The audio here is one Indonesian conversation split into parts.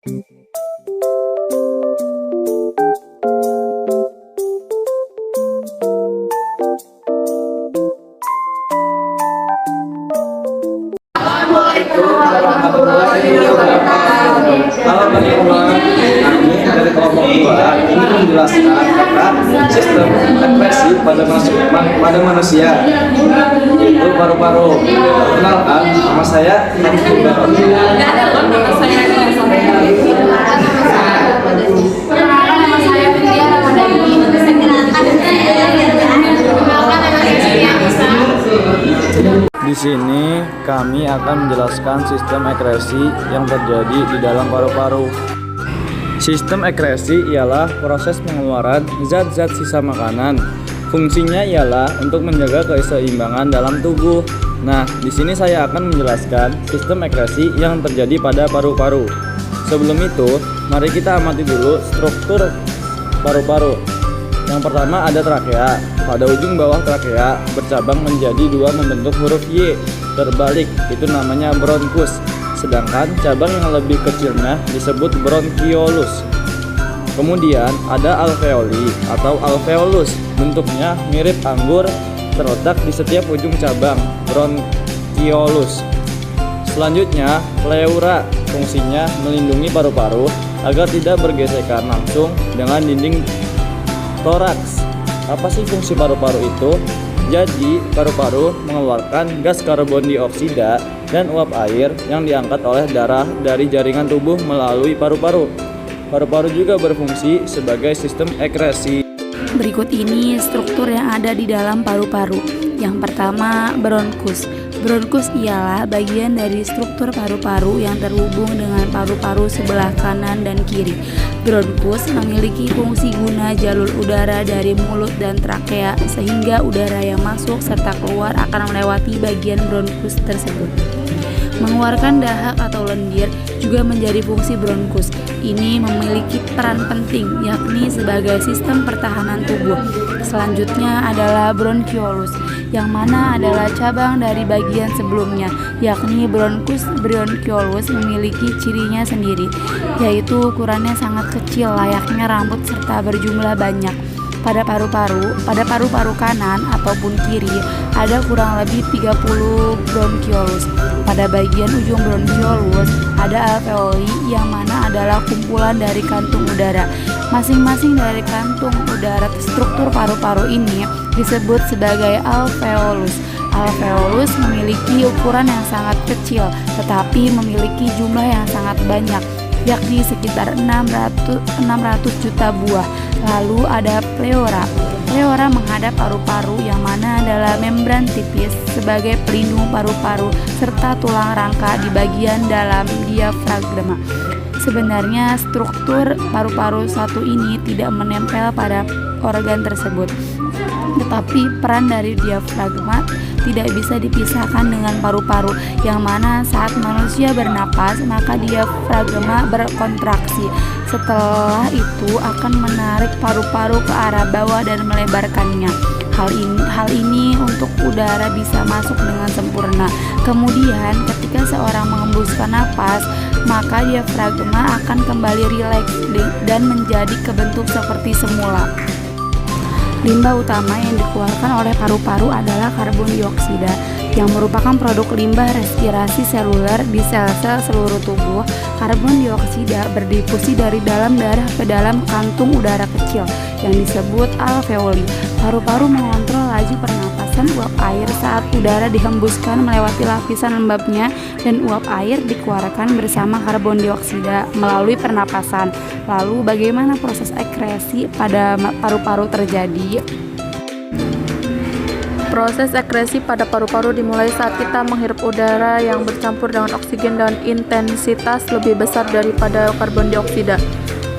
Halo teman-teman, kami dari kelompok 2 ingin menjelaskan tentang sistem ekspresi pada manusia, yaitu paru-paru. Perkenalkan, nama saya Nabi Baron. Nama saya Fitriya Ramadhani. Di sini kami akan menjelaskan sistem ekresi yang terjadi di dalam paru-paru. Sistem ekresi ialah proses pengeluaran zat-zat sisa makanan. Fungsinya ialah untuk menjaga keseimbangan dalam tubuh. Nah, di sini saya akan menjelaskan sistem ekresi yang terjadi pada paru-paru. Sebelum itu, mari kita amati dulu struktur paru-paru. Yang pertama ada trakea. Pada ujung bawah trakea bercabang menjadi dua membentuk huruf Y. Terbalik, itu namanya bronkus. Sedangkan cabang yang lebih kecilnya disebut bronkiolus. Kemudian ada alveoli atau alveolus. Bentuknya mirip anggur, terletak di setiap ujung cabang bronkiolus. Selanjutnya pleura. Fungsinya melindungi paru-paru agar tidak bergesekan langsung dengan dinding toraks. Apa sih fungsi paru-paru itu? Jadi, paru-paru mengeluarkan gas karbon dioksida dan uap air yang diangkat oleh darah dari jaringan tubuh melalui paru-paru. Paru-paru juga berfungsi sebagai sistem ekresi. Berikut ini struktur yang ada di dalam paru-paru. Yang pertama, bronkus. Bronkus ialah bagian dari struktur paru-paru yang terhubung dengan paru-paru sebelah kanan dan kiri. Bronkus memiliki fungsi guna jalur udara dari mulut dan trakea, sehingga udara yang masuk serta keluar akan melewati bagian bronkus tersebut. Mengeluarkan dahak atau lendir juga menjadi fungsi bronkus. Ini memiliki peran penting, yakni sebagai sistem pertahanan tubuh. Selanjutnya adalah bronkiolus, yang mana adalah cabang dari bagian sebelumnya, yakni bronkus bronkiolus memiliki cirinya sendiri, yaitu ukurannya sangat kecil layaknya rambut serta berjumlah banyak. Pada paru-paru kanan ataupun kiri ada kurang lebih 30 bronkiolus. Pada bagian ujung bronkiolus ada alveoli yang mana adalah kumpulan dari kantung udara. Masing-masing dari kantung udara struktur paru-paru ini disebut sebagai alveolus. Alveolus memiliki ukuran yang sangat kecil tetapi memiliki jumlah yang sangat banyak, yakni sekitar 600 juta buah. Lalu ada pleura. Pleura menghadap paru-paru yang mana adalah membran tipis sebagai pelindung paru-paru serta tulang rangka di bagian dalam diafragma. Sebenarnya struktur paru-paru satu ini tidak menempel pada organ tersebut, tetapi peran dari diafragma tidak bisa dipisahkan dengan paru-paru, yang mana saat manusia bernapas maka diafragma berkontraksi. Setelah itu akan menarik paru-paru ke arah bawah dan melebarkannya. Hal ini untuk udara bisa masuk dengan sempurna. Kemudian ketika seorang mengembuskan napas, maka diafragma akan kembali rileks dan menjadi kebentuk seperti semula. Limbah utama yang dikeluarkan oleh paru-paru adalah karbon dioksida, yang merupakan produk limbah respirasi seluler di sel-sel seluruh tubuh. Karbon dioksida berdifusi dari dalam darah ke dalam kantung udara kecil yang disebut alveoli. Paru-paru mengontrol laju pernapasan uap air saat udara dihembuskan melewati lapisan lembabnya dan uap air dikeluarkan bersama karbon dioksida melalui pernapasan. Lalu bagaimana proses ekresi pada paru-paru terjadi? Proses ekresi pada paru-paru dimulai saat kita menghirup udara yang bercampur dengan oksigen dan intensitas lebih besar daripada karbon dioksida.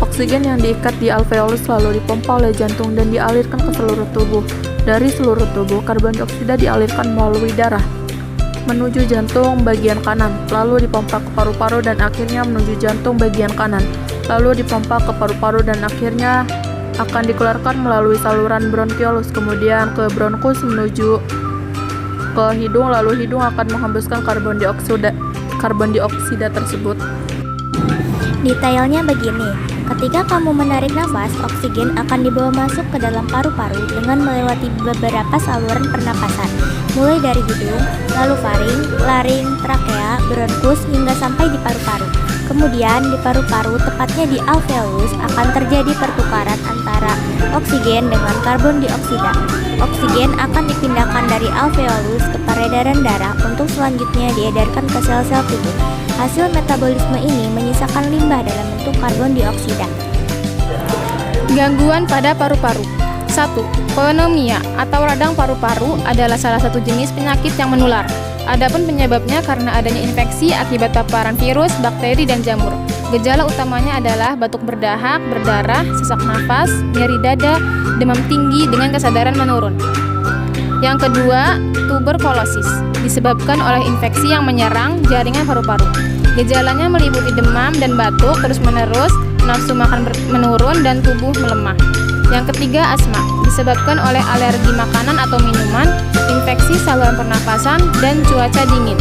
Oksigen yang diikat di alveolus lalu dipompa oleh jantung dan dialirkan ke seluruh tubuh. Dari seluruh tubuh, karbon dioksida dialirkan melalui darah menuju jantung bagian kanan, lalu dipompa ke paru-paru dan akhirnya menuju jantung bagian kanan, lalu dipompa ke paru-paru dan akhirnya akan dikeluarkan melalui saluran bronkiolus, kemudian ke bronkus menuju ke hidung, lalu hidung akan menghembuskan karbon dioksida tersebut. Detailnya begini, ketika kamu menarik nafas, oksigen akan dibawa masuk ke dalam paru-paru dengan melewati beberapa saluran pernapasan, mulai dari hidung, lalu faring, laring, trakea, bronkus, hingga sampai di paru-paru. Kemudian di paru-paru, tepatnya di alveolus, akan terjadi pertukaran antara oksigen dengan karbon dioksida. Oksigen akan dipindahkan dari alveolus ke peredaran darah untuk selanjutnya diedarkan ke sel-sel tubuh. Hasil metabolisme ini menyisakan limbah dalam bentuk karbon dioksida. Gangguan pada paru-paru. 1. Pneumonia atau radang paru-paru adalah salah satu jenis penyakit yang menular. Adapun penyebabnya karena adanya infeksi akibat paparan virus, bakteri, dan jamur. Gejala utamanya adalah batuk berdahak, berdarah, sesak nafas, nyeri dada, demam tinggi dengan kesadaran menurun. Yang kedua, tuberkulosis, disebabkan oleh infeksi yang menyerang jaringan paru-paru. Gejalanya meliputi demam dan batuk terus-menerus, nafsu makan menurun, dan tubuh melemah. Yang ketiga, asma, disebabkan oleh alergi makanan atau minuman, infeksi saluran pernapasan, dan cuaca dingin.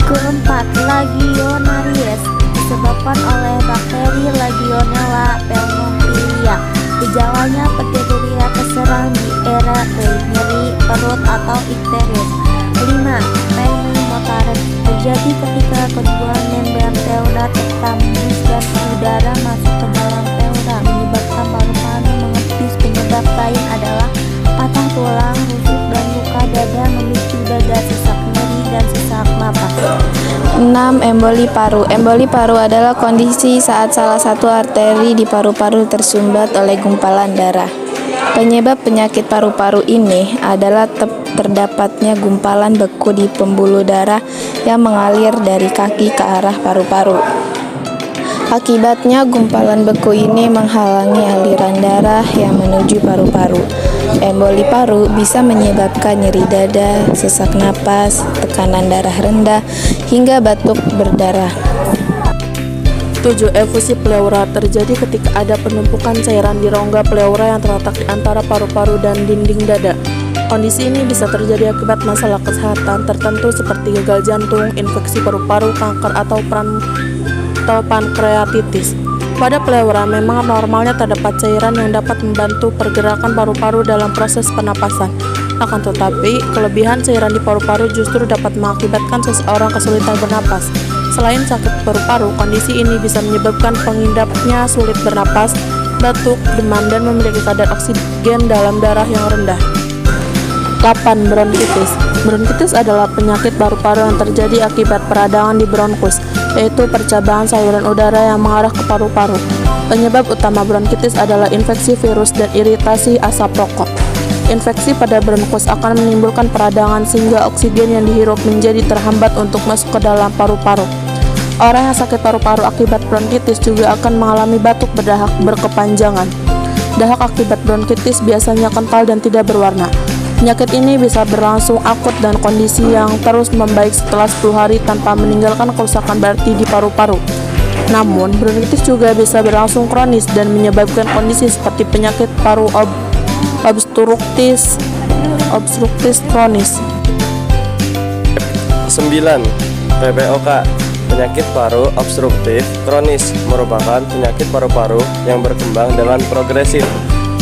Keempat, Legionnaires, disebabkan oleh bakteri Legionella pneumophila. Gejalanya peteria terserang di era nyeri perut atau ikterius. 5. Pneumotaret, terjadi ketika kedua membran pleura tertembus dan udara masuk ke dalam pleura menyebabkan paru-paru mengepis. Penyebab lain adalah patah tulang rusuk dan luka dada memicu dada sesak nyeri dan sesak napas. 6. Emboli paru. Emboli paru adalah kondisi saat salah satu arteri di paru-paru tersumbat oleh gumpalan darah. Penyebab penyakit paru-paru ini adalah terdapatnya gumpalan beku di pembuluh darah yang mengalir dari kaki ke arah paru-paru. Akibatnya gumpalan beku ini menghalangi aliran darah yang menuju paru-paru. Emboli paru bisa menyebabkan nyeri dada, sesak napas, tekanan darah rendah, hingga batuk berdarah. 7. Efusi pleura, terjadi ketika ada penumpukan cairan di rongga pleura yang terletak di antara paru-paru dan dinding dada. Kondisi ini bisa terjadi akibat masalah kesehatan tertentu seperti gagal jantung, infeksi paru-paru, kanker, atau pankreatitis. Pada pleura memang normalnya terdapat cairan yang dapat membantu pergerakan paru-paru dalam proses pernapasan. Akan tetapi, kelebihan cairan di paru-paru justru dapat mengakibatkan seseorang kesulitan bernapas. Selain sakit paru-paru, kondisi ini bisa menyebabkan pengidapnya sulit bernapas, batuk, demam, dan memiliki kadar oksigen dalam darah yang rendah. 8. Bronkitis. Bronkitis adalah penyakit paru-paru yang terjadi akibat peradangan di bronkus, yaitu percabangan saluran udara yang mengarah ke paru-paru. Penyebab utama bronkitis adalah infeksi virus dan iritasi asap rokok. Infeksi pada bronkus akan menimbulkan peradangan sehingga oksigen yang dihirup menjadi terhambat untuk masuk ke dalam paru-paru. Orang yang sakit paru-paru akibat bronkitis juga akan mengalami batuk berdahak berkepanjangan. Dahak akibat bronkitis biasanya kental dan tidak berwarna. Penyakit ini bisa berlangsung akut dan kondisi yang terus membaik setelah 10 hari tanpa meninggalkan kerusakan berarti di paru-paru. Namun, bronkitis juga bisa berlangsung kronis dan menyebabkan kondisi seperti penyakit paru obstruktif kronis. 9. PPOK. Penyakit paru obstruktif kronis merupakan penyakit paru-paru yang berkembang dengan progresif.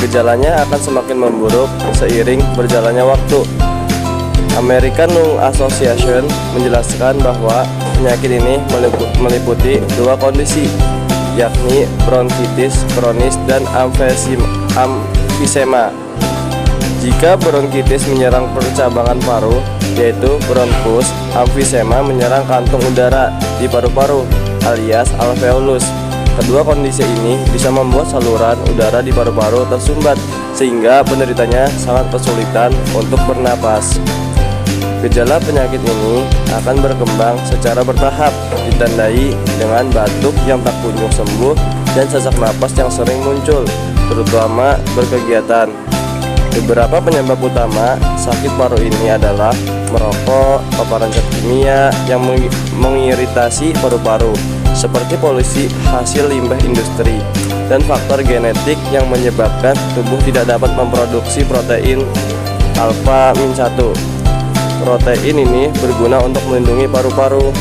Gejalanya akan semakin memburuk seiring berjalannya waktu. American Lung Association menjelaskan bahwa penyakit ini meliputi dua kondisi, yakni bronkitis kronis dan emfisema. Jika bronkitis menyerang percabangan paru, yaitu bronkus, emfisema menyerang kantung udara di paru-paru alias alveolus. Kedua kondisi ini bisa membuat saluran udara di paru-paru tersumbat sehingga penderitanya sangat kesulitan untuk bernapas. Gejala penyakit ini akan berkembang secara bertahap, ditandai dengan batuk yang tak kunjung sembuh dan sesak napas yang sering muncul, terutama berkegiatan. Beberapa penyebab utama sakit paru ini adalah merokok, paparan zat kimia yang mengiritasi paru-paru, seperti polusi hasil limbah industri, dan faktor genetik yang menyebabkan tubuh tidak dapat memproduksi protein alfa-1. Protein ini berguna untuk melindungi paru-paru.